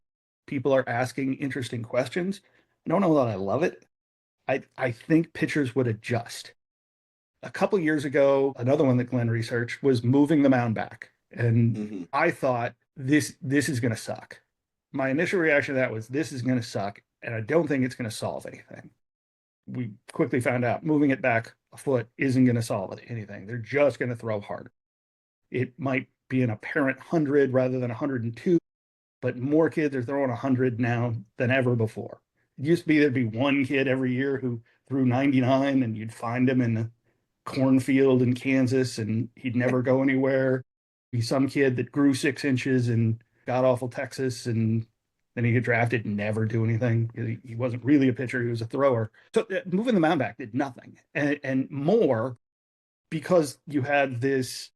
people are asking interesting questions. I don't know that I love it. I think pitchers would adjust. A couple years ago, another one that Glenn researched was moving the mound back. And Hmm. I thought this is going to suck. My initial reaction to that was this is going to suck, and I don't think it's going to solve anything. We quickly found out moving it back a foot isn't going to solve anything. They're just going to throw hard. It might be an apparent 100 rather than 102, but more kids are throwing 100 now than ever before. It used to be there'd be one kid every year who threw 99, and you'd find him in the cornfield in Kansas and he'd never go anywhere. Be some kid that grew 6 inches in god awful Texas, and then he get drafted and never do anything. He wasn't really a pitcher, he was a thrower. So moving the mound back did nothing. And more because you had this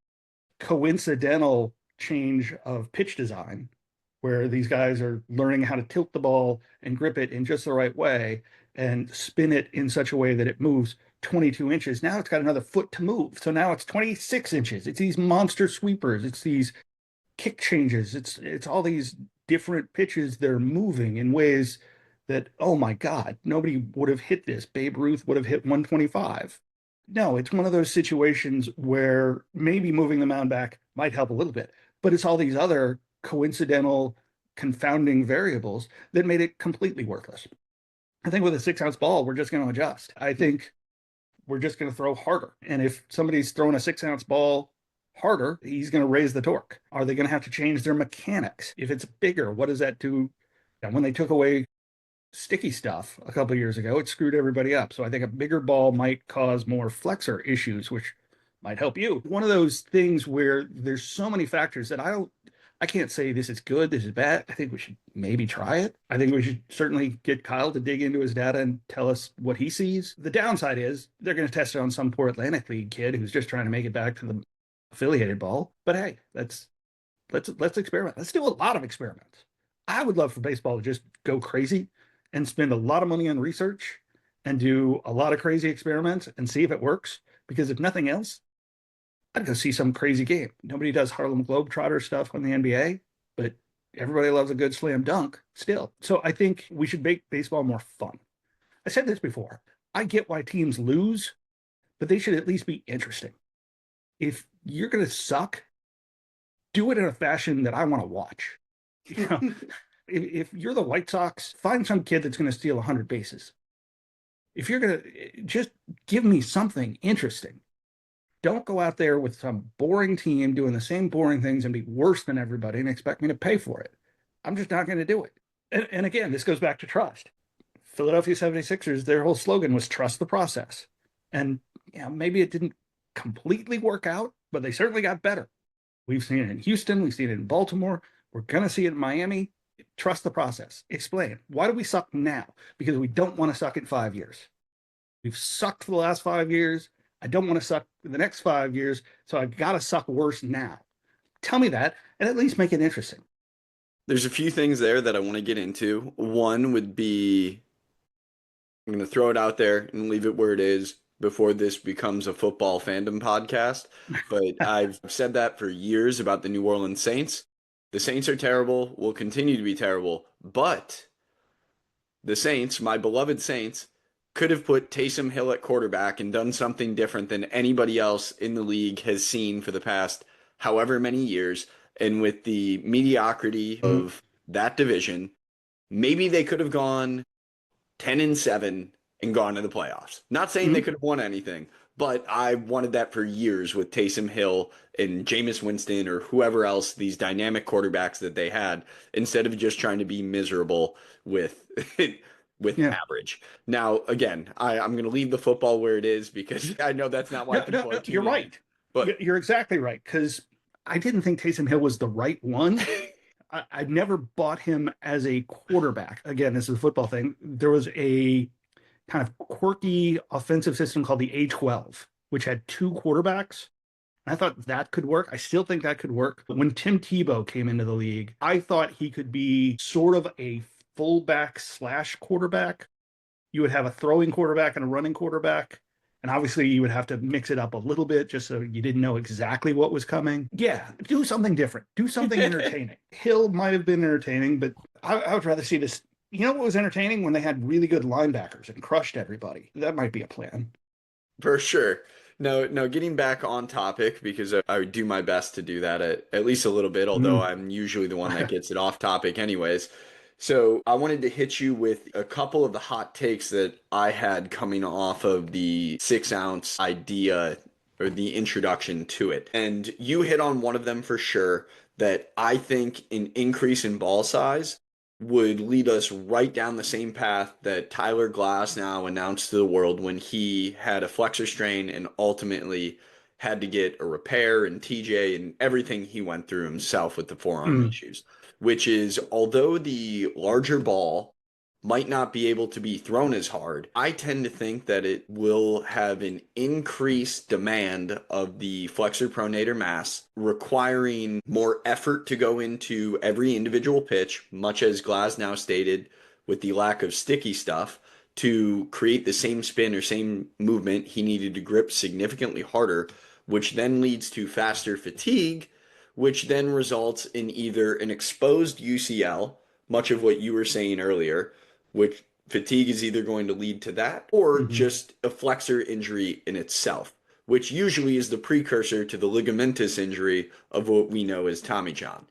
coincidental change of pitch design where these guys are learning how to tilt the ball and grip it in just the right way and spin it in such a way that it moves 22 inches. Now it's got another foot to move. So now it's 26 inches. It's these monster sweepers. It's these kick changes. It's all these different pitches that are moving in ways that, oh my God, nobody would have hit this. Babe Ruth would have hit 125. No, it's one of those situations where maybe moving the mound back might help a little bit, but it's all these other coincidental confounding variables that made it completely worthless. I think with a 6 ounce ball, we're just going to adjust. I think we're just going to throw harder. And if somebody's throwing a 6 ounce ball harder, he's going to raise the torque. Are they going to have to change their mechanics? If it's bigger, what does that do? And when they took away sticky stuff a couple of years ago, it screwed everybody up. So I think a bigger ball might cause more flexor issues, which might help you. One of those things where there's so many factors that I can't say this is good, this is bad. I think we should maybe try it. I think we should certainly get Kyle to dig into his data and tell us what he sees. The downside is they're going to test it on some poor Atlantic League kid who's just trying to make it back to the affiliated ball. But hey, let's experiment. Let's do a lot of experiments. I would love for baseball to just go crazy and spend a lot of money on research and do a lot of crazy experiments and see if it works. Because if nothing else, I'd go see some crazy game. Nobody does Harlem Globetrotter stuff on the NBA, but everybody loves a good slam dunk still. So I think we should make baseball more fun. I said this before. I get why teams lose, but they should at least be interesting. If you're going to suck, do it in a fashion that I want to watch. You know, if you're the White Sox, find some kid that's going to steal 100 bases. If you're going to just give me something interesting, don't go out there with some boring team doing the same boring things and be worse than everybody and expect me to pay for it. I'm just not going to do it. And again, this goes back to trust. Philadelphia 76ers, their whole slogan was trust the process. And yeah, maybe it didn't completely work out, but they certainly got better. We've seen it in Houston. We've seen it in Baltimore. We're going to see it in Miami. Trust the process. Explain. Why do we suck now? Because we don't want to suck in 5 years. We've sucked for the last 5 years. I don't want to suck in the next 5 years, so I've got to suck worse now. Tell me that, and at least make it interesting. There's a few things there that I want to get into. One would be I'm going to throw it out there and leave it where it is before this becomes a football fandom podcast. But I've said that for years about the New Orleans Saints. The Saints are terrible, will continue to be terrible, but the Saints, my beloved Saints, could have put Taysom Hill at quarterback and done something different than anybody else in the league has seen for the past however many years. And with the mediocrity Mm-hmm. of that division, maybe they could have gone 10-7 and gone to the playoffs. Not saying they Mm-hmm. could have won anything, but I wanted that for years with Taysom Hill and Jameis Winston or whoever else, these dynamic quarterbacks that they had, instead of just trying to be miserable with with Yeah. average. Now, again, I'm going to leave the football where it is because I know that's not why No, people are you're tuning in. right. But You're exactly right, because I didn't think Taysom Hill was the right one. I never bought him as a quarterback. Again, this is a football thing. There was a kind of quirky offensive system called the A12, which had two quarterbacks. I thought that could work. I still think that could work. But when Tim Tebow came into the league, I thought he could be sort of a fullback slash quarterback. You would have a throwing quarterback and a running quarterback. And obviously, you would have to mix it up a little bit just so you didn't know exactly what was coming. Yeah, do something different. Do something entertaining. Hill might have been entertaining, but I would rather see this. You know what was entertaining? When they had really good linebackers and crushed everybody. That might be a plan. For sure. No, no, getting back on topic because I would do my best to do that at least a little bit, although Mm. I'm usually the one that gets it off topic anyways. So I wanted to hit you with a couple of the hot takes that I had coming off of the 6 ounce idea or the introduction to it. And you hit on one of them for sure, that I think an increase in ball size would lead us right down the same path that Tyler Glass now announced to the world when he had a flexor strain and ultimately had to get a repair, and TJ and everything he went through himself with the forearm Mm. issues, which is although the larger ball might not be able to be thrown as hard, I tend to think that it will have an increased demand of the flexor pronator mass, requiring more effort to go into every individual pitch, much as Glasnow stated with the lack of sticky stuff. To create the same spin or same movement, he needed to grip significantly harder, which then leads to faster fatigue, which then results in either an exposed UCL, much of what you were saying earlier, which fatigue is either going to lead to that or Hmm. just a flexor injury in itself, which usually is the precursor to the ligamentous injury of what we know as Tommy John.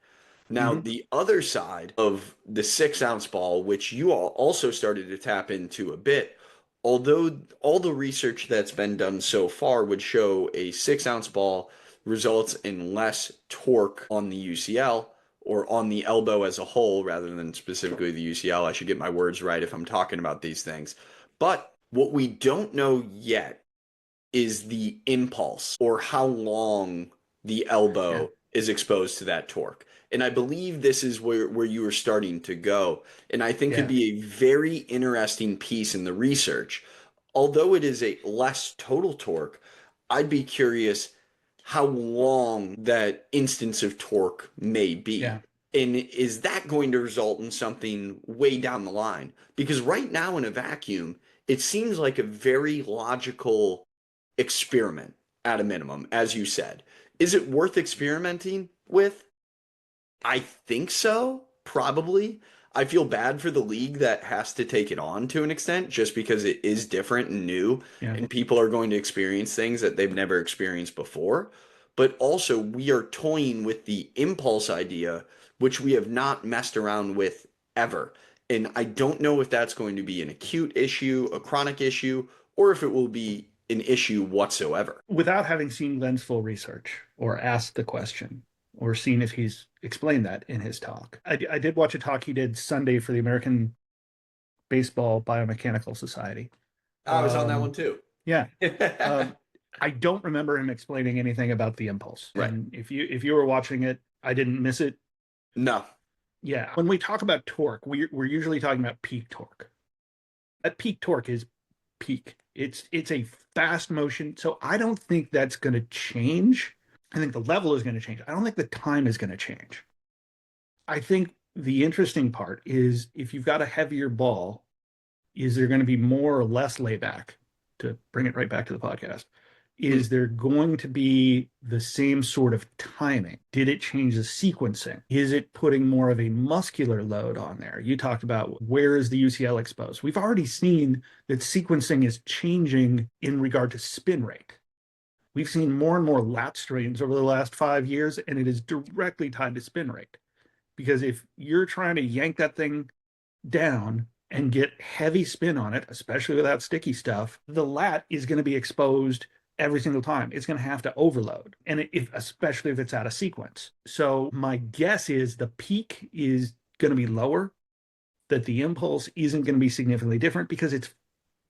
Now, Hmm. the other side of the 6 ounce ball, which you all also started to tap into a bit, although all the research that's been done so far would show a 6 ounce ball results in less torque on the UCL or on the elbow as a whole rather than specifically the UCL. I should get my words right if I'm talking about these things. But what we don't know yet is the impulse or how long the Yeah. elbow is exposed to that torque. And I believe this is where you are starting to go. And I think could Yeah. be a very interesting piece in the research. Although it is a less total torque, I'd be curious how long that instance of torque may be. Yeah. And is that going to result in something way down the line? Because right now in a vacuum, it seems like a very logical experiment at a minimum, as you said. Is it worth experimenting with? I think so, probably. I feel bad for the league that has to take it on to an extent just because it is different and new, Yeah. and people are going to experience things that they've never experienced before. But also, we are toying with the impulse idea, which we have not messed around with ever. And I don't know if that's going to be an acute issue, a chronic issue, or if it will be an issue whatsoever. Without having seen Glenn's full research or asked the question or seen if he's explained that in his talk. I did watch a talk he did Sunday for the American Baseball Biomechanical Society. I was on that one Um, too. yeah. Um, I don't remember him explaining anything about the impulse. Right. And if you were watching it, I didn't miss it. No. Yeah. When we talk about torque, we're usually talking about peak torque. That peak torque is peak. It's a fast motion. So I don't think that's going to change. I think the level is going to change. I don't think the time is going to change. I think the interesting part is if you've got a heavier ball, is there going to be more or less layback? To bring it right back to the podcast, Mm. is there going to be the same sort of timing? Did it change the sequencing? Is it putting more of a muscular load on there? You talked about where is the UCL exposed. We've already seen that sequencing is changing in regard to spin rate. We've seen more and more lat strains over the last 5 years, and it is directly tied to spin rate. Because if you're trying to yank that thing down and get heavy spin on it, especially without sticky stuff, the lat is going to be exposed every single time. It's going to have to overload, and especially if it's out of sequence. So my guess is the peak is going to be lower, that the impulse isn't going to be significantly different because it's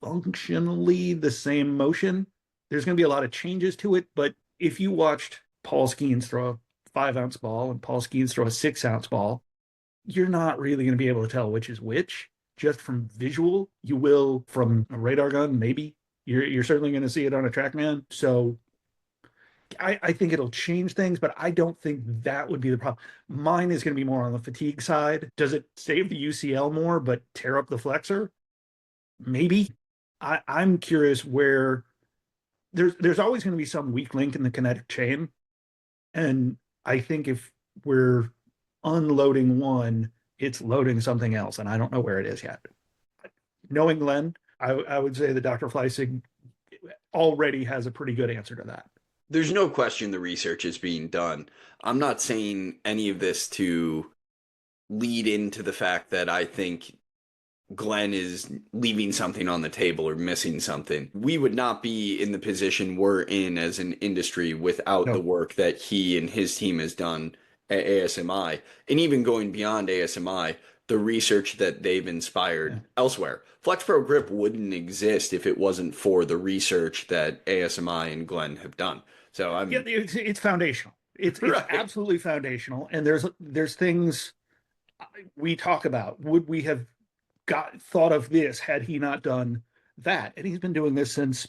functionally the same motion. There's going to be a lot of changes to it, but if you watched Paul Skeens throw a 5 ounce ball and Paul Skeens throw a 6 ounce ball, you're not really going to be able to tell which is which just from visual. You will from a radar gun, maybe. You're certainly going to see it on a TrackMan. So I think it'll change things, but I don't think that would be the problem. Mine is going to be more on the fatigue side. Does it save the UCL more, but tear up the flexor? Maybe. I'm curious where there's always going to be some weak link in the kinetic chain. And I think if we're unloading one, it's loading something else. And I don't know where it is yet. Knowing Glenn, I would say that Dr. Fleissig already has a pretty good answer to that. There's no question the research is being done. I'm not saying any of this to lead into the fact that I think Glenn is leaving something on the table or missing something. We would not be in the position we're in as an industry without the No. work that he and his team has done at ASMI. And even going beyond ASMI, the research that they've Yeah. inspired elsewhere. FlexPro Grip wouldn't exist if it wasn't for the research that ASMI and Glenn have done. So Yeah, I'm it's foundational. It's right. absolutely foundational. And there's things we talk about. Would we have got thought of this had he not done that? And he's been doing this since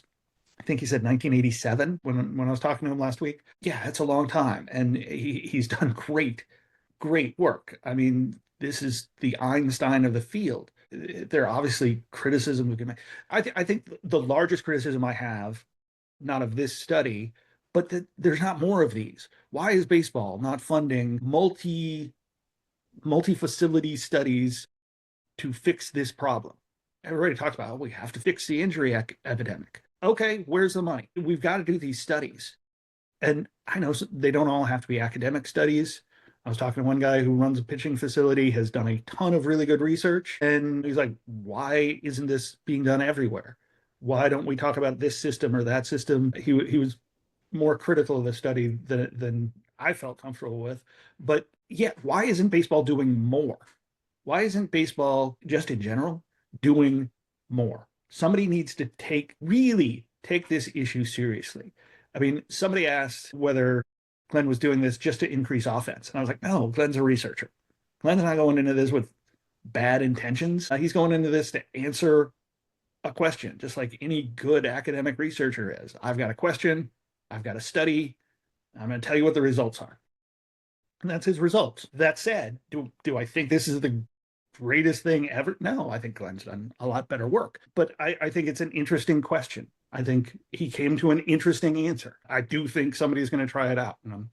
I think he said 1987 when I was talking to him last week. Yeah, it's a long time, and he's done great work. I mean, this is the Einstein of the field. There are obviously criticisms we can make. I think the largest criticism I have, not of this study, but that there's not more of these. Why is baseball not funding multi facility studies to fix this problem? Everybody talks about, oh, we have to fix the injury epidemic. Okay, where's the money? We've got to do these studies. And I know they don't all have to be academic studies. I was talking to one guy who runs a pitching facility, has done a ton of really good research. And he's like, why isn't this being done everywhere? Why don't we talk about this system or that system? He was more critical of the study than I felt comfortable with. But yeah, why isn't baseball doing more? Why isn't baseball just in general doing more? Somebody needs to really take this issue seriously. I mean, somebody asked whether Glenn was doing this just to increase offense. And I was like, no, Glenn's a researcher. Glenn's not going into this with bad intentions. He's going into this to answer a question, just like any good academic researcher is. I've got a question, I've got a study, I'm going to tell you what the results are. And that's his results. That said, do I think this is the greatest thing ever? No, I think Glenn's done a lot better work. But I think it's an interesting question. I think he came to an interesting answer. I do think somebody's going to try it out, and I'm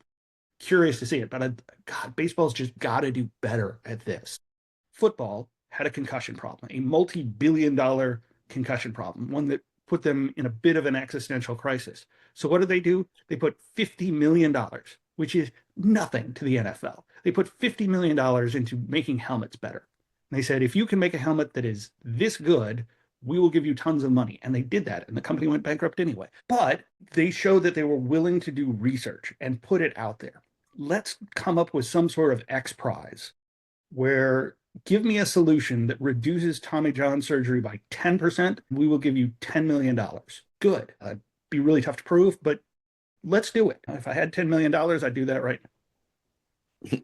curious to see it. But God, baseball's just got to do better at this. Football had a concussion problem, a multi-billion-dollar concussion problem, one that put them in a bit of an existential crisis. So what did they do? They put $50 million, which is nothing to the NFL. They put $50 million into making helmets better. And they said, if you can make a helmet that is this good, we will give you tons of money. And they did that, and the company went bankrupt anyway. But they showed that they were willing to do research and put it out there. Let's come up with some sort of X prize where give me a solution that reduces Tommy John surgery by 10%. We will give you $10 million. Good. It'd be really tough to prove, but let's do it. If I had $10 million, I'd do that right now.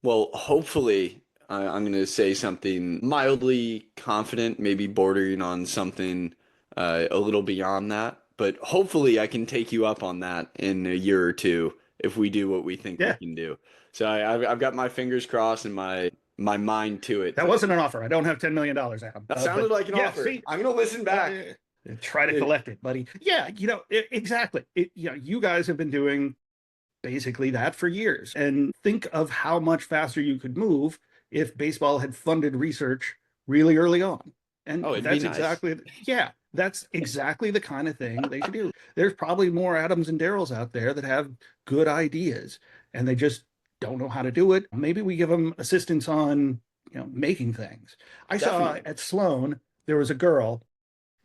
Well, hopefully, I'm going to say something mildly confident, maybe bordering on something a little beyond that. But hopefully, I can take you up on that in a year or two if we do what we think we Yeah, can do. So I've got my fingers crossed and my mind to it. that wasn't an offer. I don't have $10 million, Adam. That But sounded like an yeah, offer. see, I'm going to listen back. try to collect it, buddy. Yeah, exactly. You guys have been doing basically that for years. And think of how much faster you could move if baseball had funded research really early on. And Oh, it'd be nice. that's exactly the kind of thing they should do. There's probably more Adams and Darrells out there that have good ideas and they just don't know how to do it. Maybe we give them assistance on, making things. I saw Definitely. at Sloan, there was a girl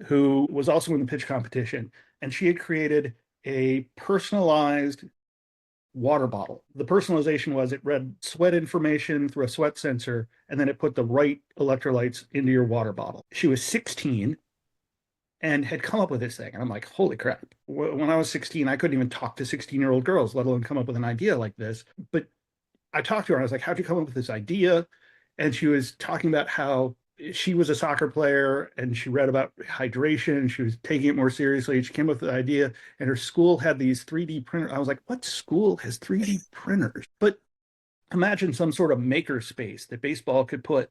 who was also in the pitch competition, and she had created a personalized water bottle. The personalization was it read sweat information through a sweat sensor, and then it put the right electrolytes into your water bottle. She was 16 and had come up with this thing. And I'm like, holy crap. When I was 16, I couldn't even talk to 16-year-old girls, let alone come up with an idea like this. But I talked to her and I was like, how'd you come up with this idea? And she was talking about how she was a soccer player and she read about hydration and she was taking it more seriously. She came up with the idea, and her school had these 3D printers. I was like, what school has 3D printers? But imagine some sort of maker space that baseball could put,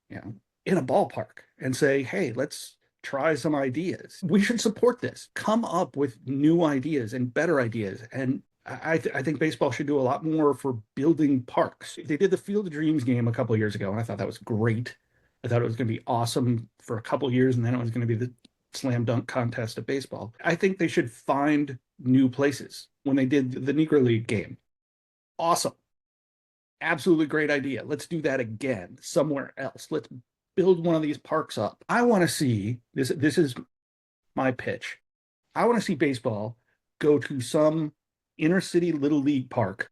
you know, in a ballpark and say, hey, let's try some ideas. We should support this. Come up with new ideas and better ideas. And I think baseball should do a lot more for building parks. They did the Field of Dreams game a couple of years ago, and I thought that was great. I thought it was going to be awesome for a couple of years, and then it was going to be the slam dunk contest of baseball. I think they should find new places. When they did the Negro League game, awesome, absolutely great idea. Let's do that again somewhere else. Let's build one of these parks up. I want to see this. This is my pitch. I want to see baseball go to some inner city little league park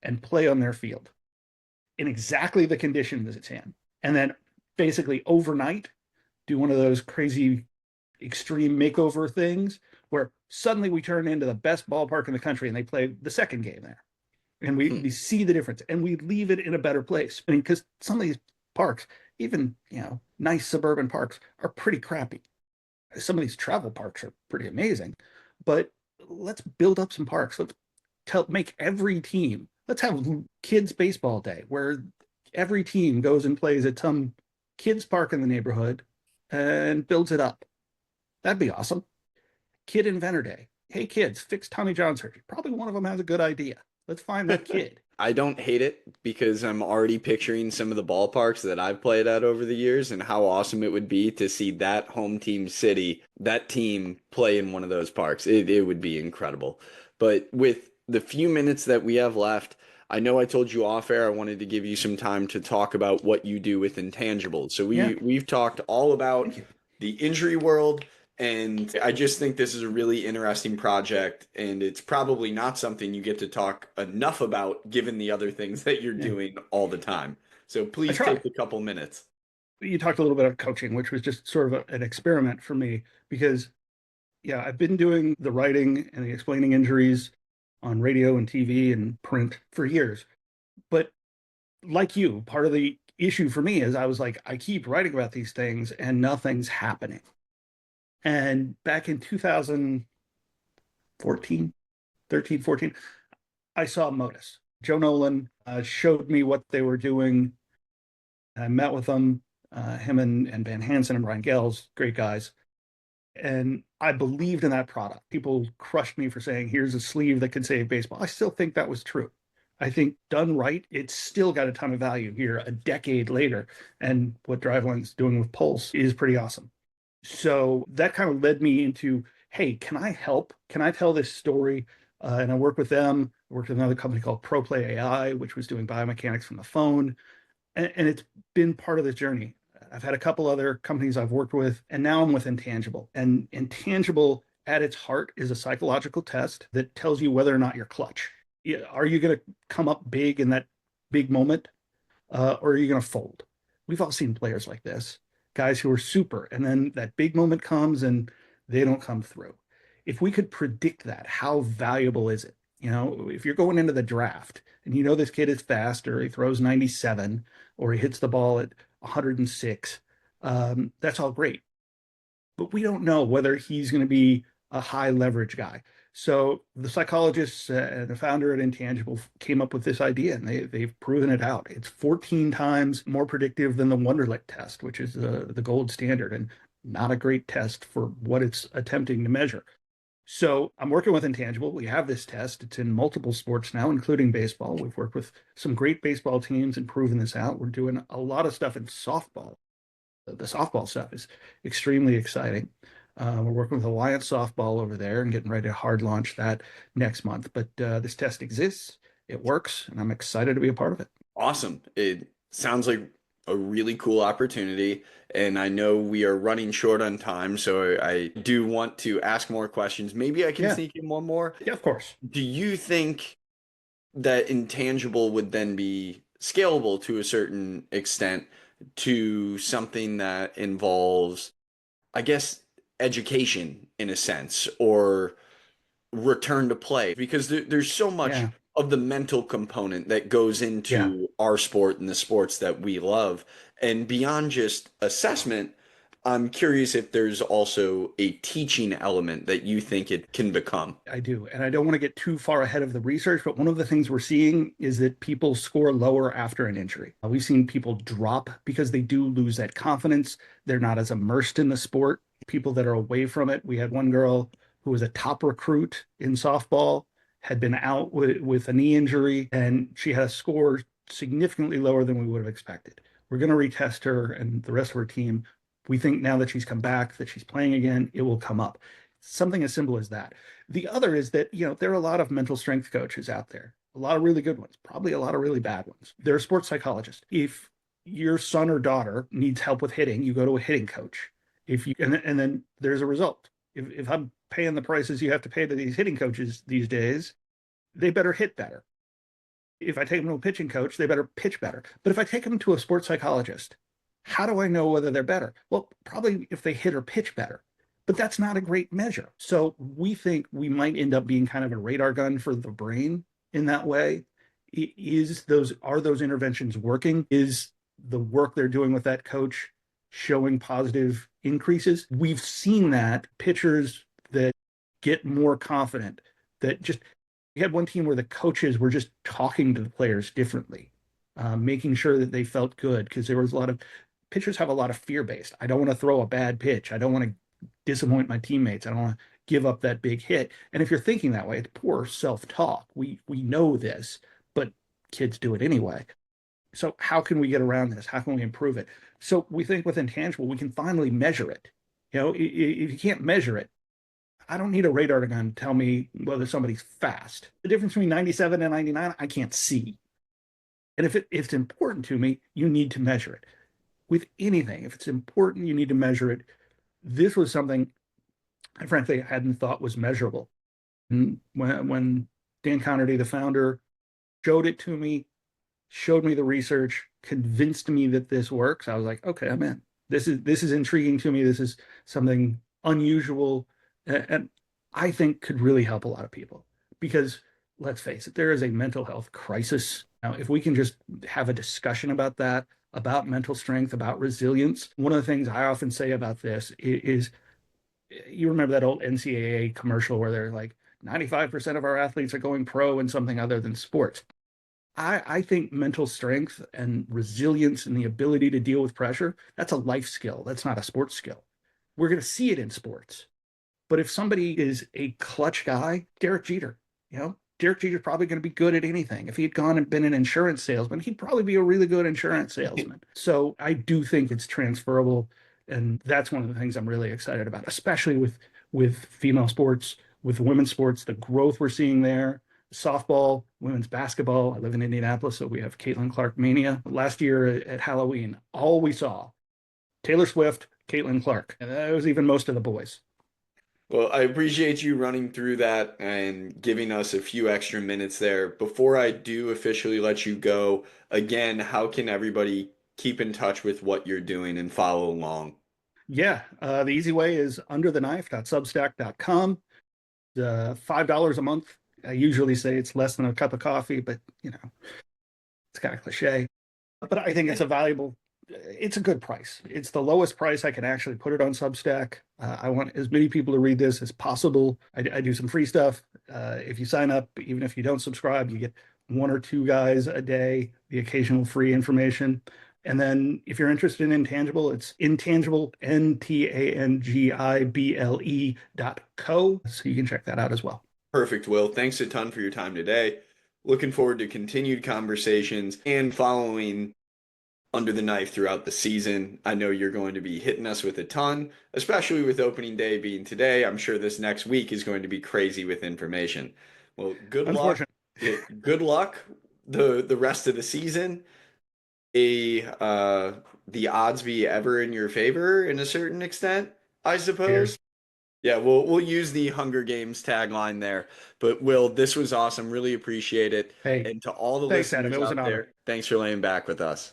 and play on their field in exactly the conditions it's in. And then basically overnight do one of those crazy extreme makeover things where suddenly we turn into the best ballpark in the country and they play the second game there. And we see the difference and we leave it in a better place. I mean, because some of these parks, even, nice suburban parks, are pretty crappy. Some of these travel parks are pretty amazing, but let's build up some parks. Let's make every team. Let's have kids baseball day where every team goes and plays at some kids park in the neighborhood and builds it up. That'd be awesome. Kid Inventor Day. Hey kids, fix Tommy John surgery. Probably one of them has a good idea. Let's find that kid. I don't hate it because I'm already picturing some of the ballparks that I've played at over the years and how awesome it would be to see that home team city, that team play in one of those parks. It would be incredible. But with the few minutes that we have left, I know I told you off air I wanted to give you some time to talk about what you do with intangibles. So Yeah, we've talked all about thank you. the injury world, and I just think this is a really interesting project, and it's probably not something you get to talk enough about given the other things that you're Yeah, doing all the time. So I please try. take a couple minutes. You talked a little bit of coaching, which was just sort of an experiment for me because, yeah, I've been doing the writing and the explaining injuries on radio and TV and print for years. But like you, part of the issue for me is I was like, I keep writing about these things and nothing's happening. And back in 2014, 13, 14, I saw Modus. Joe Nolan showed me what they were doing. I met with them, him and Van Hansen and Brian Gales, great guys. And I believed in that product. People crushed me for saying, here's a sleeve that can save baseball. I still think that was true. I think done right, it's still got a ton of value here a decade later. And what Driveline's doing with Pulse is pretty awesome. So that kind of led me into, hey, can I help? Can I tell this story? And I worked with them. I worked with another company called ProPlay AI, which was doing biomechanics from the phone. And it's been part of this journey. I've had a couple other companies I've worked with, and now I'm with Intangible. And Intangible at its heart is a psychological test that tells you whether or not you're clutch. Are you going to come up big in that big moment, or are you going to fold? We've all seen players like this, guys who are super, and then that big moment comes and they don't come through. If we could predict that, how valuable is it? If you're going into the draft and you know this kid is fast, or he throws 97, or he hits the ball at 106, that's all great. But we don't know whether he's going to be a high leverage guy. So the psychologists and the founder at Intangible came up with this idea, and they've proven it out. It's 14 times more predictive than the Wonderlic test, which is the gold standard, and not a great test for what it's attempting to measure. So I'm working with Intangible. We have this test. It's in multiple sports now, including baseball. We've worked with some great baseball teams and proven this out. We're doing a lot of stuff in softball. The softball stuff is extremely exciting. We're working with Alliance Softball over there and getting ready to hard launch that next month. But this test exists, it works, and I'm excited to be a part of it. Awesome. It sounds like a really cool opportunity. And I know we are running short on time, so I do want to ask more questions. Maybe I can Yeah, sneak in one more. yeah, of course. Do you think that intangible would then be scalable to a certain extent to something that involves, I guess, education in a sense, or return to play? Because there's so much Yeah, of the mental component that goes Yeah, into our sport and the sports that we love. And beyond just assessment, I'm curious if there's also a teaching element that you think it can become. I do. And I don't want to get too far ahead of the research, but one of the things we're seeing is that people score lower after an injury. We've seen people drop because they do lose that confidence. They're not as immersed in the sport. People that are away from it. We had one girl who was a top recruit in softball, had been out with a knee injury, and she had a score significantly lower than we would have expected. We're going to retest her and the rest of her team. We think now that she's come back, that she's playing again, it will come up. Something as simple as that. The other is that, there are a lot of mental strength coaches out there, a lot of really good ones, probably a lot of really bad ones. They're sports psychologists. If your son or daughter needs help with hitting, you go to a hitting coach. If you and then there's a result. If I'm paying the prices you have to pay to these hitting coaches these days, they better hit better. If I take them to a pitching coach, they better pitch better. But if I take them to a sports psychologist, how do I know whether they're better? Well, probably if they hit or pitch better, but that's not a great measure. So we think we might end up being kind of a radar gun for the brain in that way. Are those interventions working? Is the work they're doing with that coach showing positive increases? We've seen that pitchers that get more confident, that just we had one team where the coaches were just talking to the players differently, making sure that they felt good because there was a lot of pitchers have a lot of fear based. I don't want to throw a bad pitch. I don't want to disappoint my teammates. I don't want to give up that big hit. And if you're thinking that way, it's poor self-talk. We know this, but kids do it anyway. So how can we get around this? How can we improve it? So we think with intangible, we can finally measure it. If you can't measure it, I don't need a radar gun to tell me whether somebody's fast. The difference between 97 and 99, I can't see. And if it's important to me, you need to measure it. With anything, if it's important, you need to measure it. This was something I frankly hadn't thought was measurable. And when Dan Connerty, the founder, showed it to me, showed me the research, convinced me that this works, I was like, okay, I'm in. This is intriguing to me. This is something unusual, and I think could really help a lot of people. Because let's face it, there is a mental health crisis. Now, if we can just have a discussion about that, about mental strength, about resilience, one of the things I often say about this is you remember that old NCAA commercial where they're like, 95% of our athletes are going pro in something other than sports. I think mental strength and resilience and the ability to deal with pressure, that's a life skill. That's not a sports skill. We're going to see it in sports. But if somebody is a clutch guy, Derek Jeter's probably going to be good at anything. If he had gone and been an insurance salesman, he'd probably be a really good insurance salesman. So I do think it's transferable. And that's one of the things I'm really excited about, especially with female sports, with women's sports, the growth we're seeing there. Softball, women's basketball. I live in Indianapolis, so we have Caitlin Clark mania. Last year at Halloween, all we saw Taylor Swift, Caitlin Clark, and that was even most of the boys. Well, I appreciate you running through that and giving us a few extra minutes there. Before I do officially let you go, again, how can everybody keep in touch with what you're doing and follow along? Yeah, the easy way is undertheknife.substack.com. $5 a month. I usually say it's less than a cup of coffee, but it's kind of cliche. But I think it's a good price. It's the lowest price I can actually put it on Substack. I want as many people to read this as possible. I do some free stuff. If you sign up, even if you don't subscribe, you get one or two guys a day, the occasional free information. And then if you're interested in intangible, it's intangible, NTANGIBLE.co. So you can check that out as well. Perfect, Will. Thanks a ton for your time today. Looking forward to continued conversations and following under the knife throughout the season. I know you're going to be hitting us with a ton, especially with opening day being today. I'm sure this next week is going to be crazy with information. Well, good luck. Unfortunately, Good luck the rest of the season. The odds be ever in your favor in a certain extent, I suppose. cheers. Yeah, we'll use the Hunger Games tagline there. But Will, this was awesome. Really appreciate it. Hey, And to all the thanks, Adam. listeners It was an out honor. there, thanks for laying back with us.